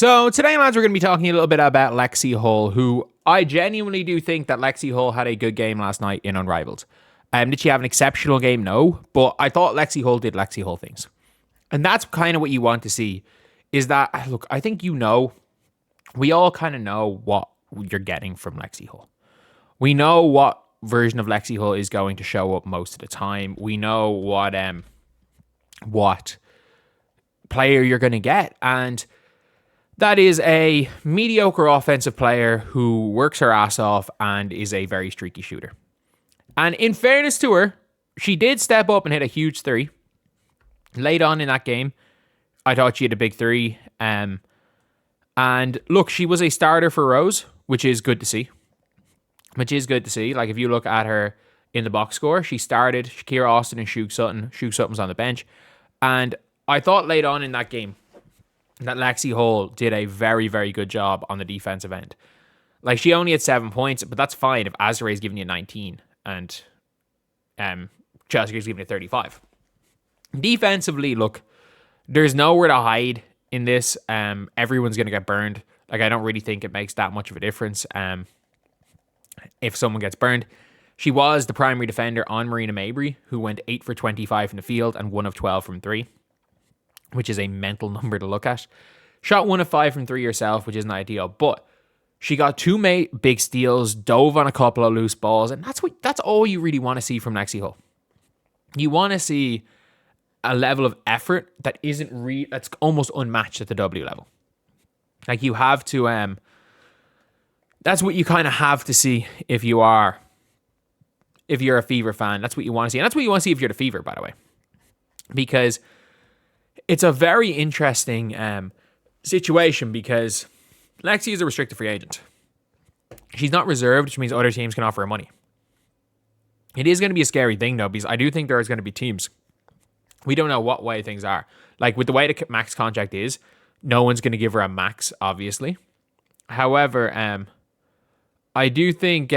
So today, lads, we're going to be talking a little bit about Lexie Hull, who I genuinely do think that Lexie Hull had a good game last night in Unrivaled. Did she have an exceptional game? No. But I thought Lexie Hull did Lexie Hull things. And that's kind of what you want to see, is that, look, I think we all kind of know what you're getting from Lexie Hull. We know what version of Lexie Hull is going to show up most of the time. We know what player you're going to get. And that is a mediocre offensive player who works her ass off and is a very streaky shooter. And in fairness to her, she did step up and hit a huge three. Late on in that game, I thought she had a big three. And look, she was a starter for Rose, which is good to see. Like, if you look at her in the box score, she started Shakira Austin and Shug Sutton. Shug Sutton's on the bench. And I thought late on in that game that Lexie Hull did a very, very good job on the defensive end. Like, she only had 7 points, but that's fine if Azare's giving you 19 and Chelsea's giving you 35. Defensively, look, there's nowhere to hide in this. Everyone's going to get burned. Like, I don't really think it makes that much of a difference if someone gets burned. She was the primary defender on Marina Mabry, who went 8 for 25 in the field and 1 of 12 from 3, which is a mental number to look at. Shot 1 of 5 from 3 herself, which isn't ideal, but she got 2 big steals, dove on a couple of loose balls, and that's all you really want to see from Lexie Hull. You want to see a level of effort that that's almost unmatched at the W level. Like, you have to that's what you kind of have to see if you're a Fever fan. That's what you want to see. And that's what you want to see if you're the Fever, by the way. Because it's a very interesting situation, because Lexie is a restricted free agent. She's not reserved, which means other teams can offer her money. It is going to be a scary thing, though, because I do think there's going to be teams. We don't know what way things are. Like, with the way the max contract is, no one's going to give her a max, obviously. However, I do think,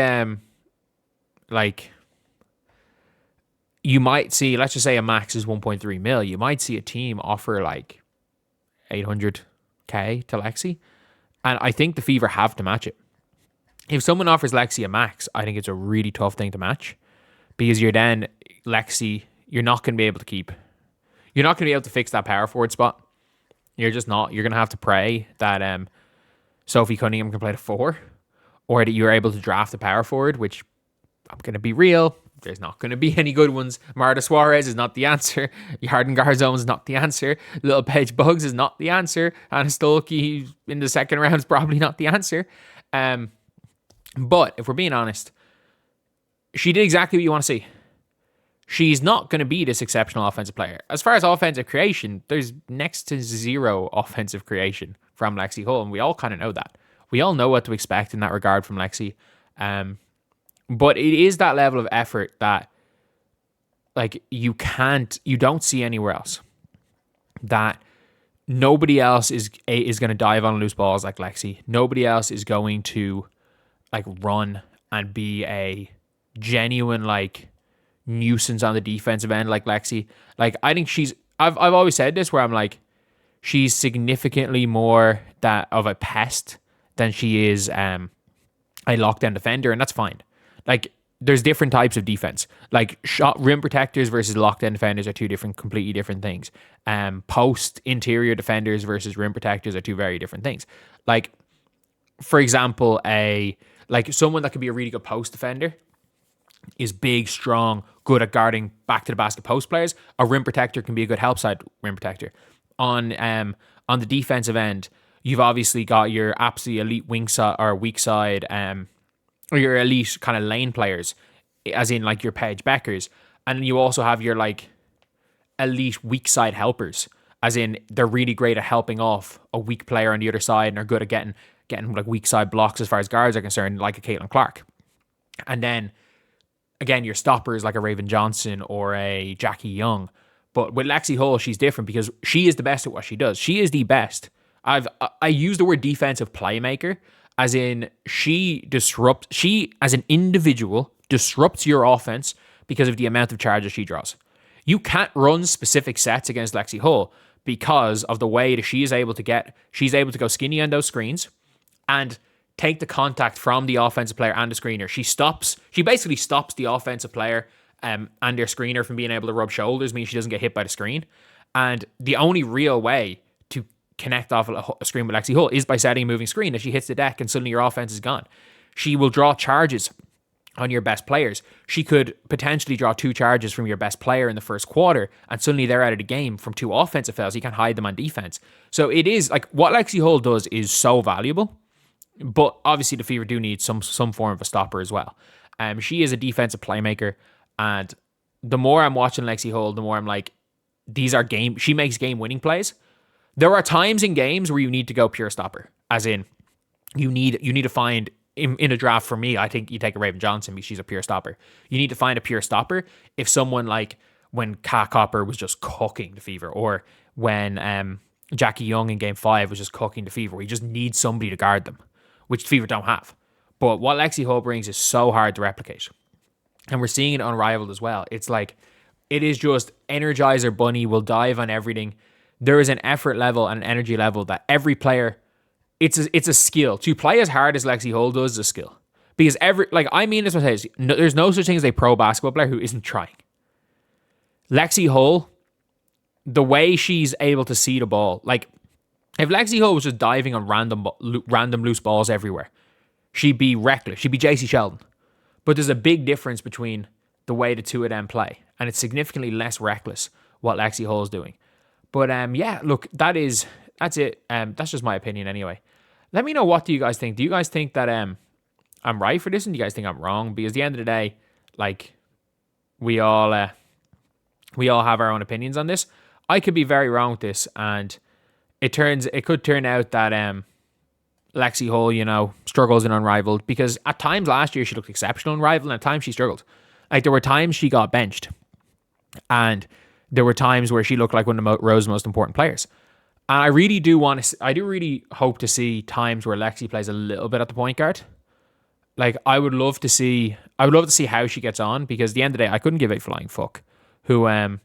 you might see, let's just say a max is 1.3 mil. You might see a team offer like 800K to Lexie. And I think the Fever have to match it. If someone offers Lexie a max, I think it's a really tough thing to match. Because you're not going to be able to fix that power forward spot. You're just not. You're going to have to pray that Sophie Cunningham can play the 4. Or that you're able to draft a power forward, which, I'm going to be real, there's not going to be any good ones. Marta Suarez is not the answer. Yarden Garzone is not the answer. Little Paige Bueckers is not the answer. Anna Stolke in the second round is probably not the answer. But if we're being honest, she did exactly what you want to see. She's not going to be this exceptional offensive player. As far as offensive creation, there's next to zero offensive creation from Lexie Hull, and we all kind of know that. We all know what to expect in that regard from Lexie. But it is that level of effort that, like, you don't see anywhere else. That nobody else is going to dive on loose balls like Lexie. Nobody else is going to, like, run and be a genuine, like, nuisance on the defensive end like Lexie. Like, I think I've always said this, where I'm like, she's significantly more that of a pest than she is a lockdown defender, and that's fine. Like, there's different types of defense. Like, shot rim protectors versus lockdown defenders are two completely different things. Post interior defenders versus rim protectors are two very different things. Like, for example, someone that could be a really good post defender is big, strong, good at guarding back to the basket post players. A rim protector can be a good help side rim protector. On the defensive end, you've obviously got your absolutely elite wing side or weak side, or your elite kind of lane players, as in like your Paige Bueckers, and you also have your like elite weak side helpers, as in they're really great at helping off a weak player on the other side and are good at getting like weak side blocks as far as guards are concerned, like a Caitlin Clark. And then again, your stoppers like a Raven Johnson or a Jackie Young. But with Lexie Hull, she's different because she is the best at what she does. She is the best. I use the word defensive playmaker, as in she as an individual disrupts your offense because of the amount of charges she draws. You can't run specific sets against Lexie Hull because of the way that she's able to go skinny on those screens and take the contact from the offensive player and the screener. She basically stops the offensive player and their screener from being able to rub shoulders, means she doesn't get hit by the screen. And the only real way to connect off a screen with Lexie Hull is by setting a moving screen. As she hits the deck and suddenly your offense is gone. She will draw charges on your best players. She could potentially draw 2 charges from your best player in the first quarter, and suddenly they're out of the game from 2 offensive fouls. You can't hide them on defense. So it is like what Lexie Hull does is so valuable, but obviously the Fever do need some form of a stopper as well. She is a defensive playmaker, and the more I'm watching Lexie Hull, the more I'm like, she makes game-winning plays. There are times in games where you need to go pure stopper, as in you need to find in a draft. For me, I think you take a Raven Johnson because she's a pure stopper. You need to find a pure stopper if someone like when Kat Copper was just cooking the Fever, or when Jackie Young in Game 5 was just cooking the Fever. We just need somebody to guard them, which the Fever don't have. But what Lexie Hull brings is so hard to replicate. And we're seeing it unrivaled as well. It's like, it is just Energizer Bunny will dive on everything. There is an effort level and an energy level that every player, it's a skill. To play as hard as Lexie Hull does is a skill. Because I mean this when I say this, there's no such thing as a pro basketball player who isn't trying. Lexie Hull, the way she's able to see the ball, like if Lexie Hull was just diving on random loose balls everywhere, she'd be reckless. She'd be JC Sheldon. But there's a big difference between the way the two of them play, and it's significantly less reckless what Lexie Hull is doing. But yeah, look, that's it. That's just my opinion anyway. Let me know, what do you guys think? Do you guys think that I'm right for this, and do you guys think I'm wrong? Because at the end of the day, like, we all have our own opinions on this. I could be very wrong with this, and it could turn out that Lexie Hull, struggles in Unrivaled, because at times last year she looked exceptional in Unrivaled, and at times she struggled. Like, there were times she got benched, and there were times where she looked like one of Rose's most important players. And I do really hope to see times where Lexie plays a little bit at the point guard. Like, I would love to see how she gets on, because at the end of the day, I couldn't give a flying fuck who, I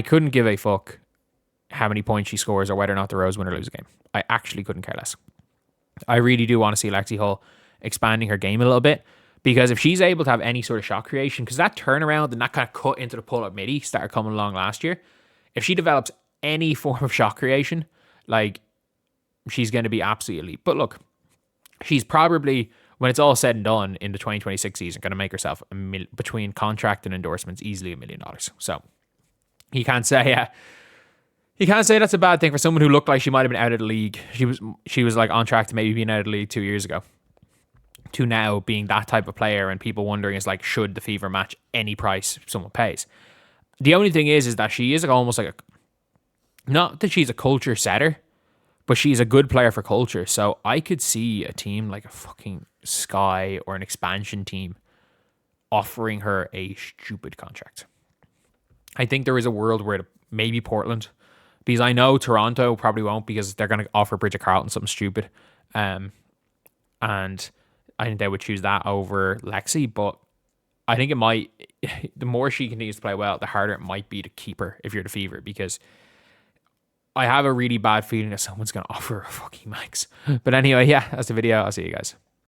couldn't give a fuck how many points she scores or whether or not the Rose win or lose a game. I actually couldn't care less. I really do want to see Lexie Hull expanding her game a little bit, because if she's able to have any sort of shot creation, because that turnaround and that kind of cut into the pull-up midi started coming along last year, if she develops any form of shot creation, like, she's going to be absolutely elite. But look, she's probably, when it's all said and done in the 2026 season, going to make herself between contract and endorsements easily $1 million. So you can't say that's a bad thing for someone who looked like she might have been out of the league. She was like on track to maybe being out of the league 2 years ago, to now being that type of player, and people wondering is like, should the Fever match any price someone pays? The only thing is that she is almost like not that she's a culture setter, but she's a good player for culture. So I could see a team like a fucking Sky or an expansion team offering her a stupid contract. I think there is a world where maybe Portland, because I know Toronto probably won't, because they're going to offer Bridget Carlton something stupid. And I think they would choose that over Lexie, but I think it might, the more she continues to play well, the harder it might be to keep her if you're the Fever, because I have a really bad feeling that someone's going to offer a fucking max. But anyway, yeah, that's the video. I'll see you guys.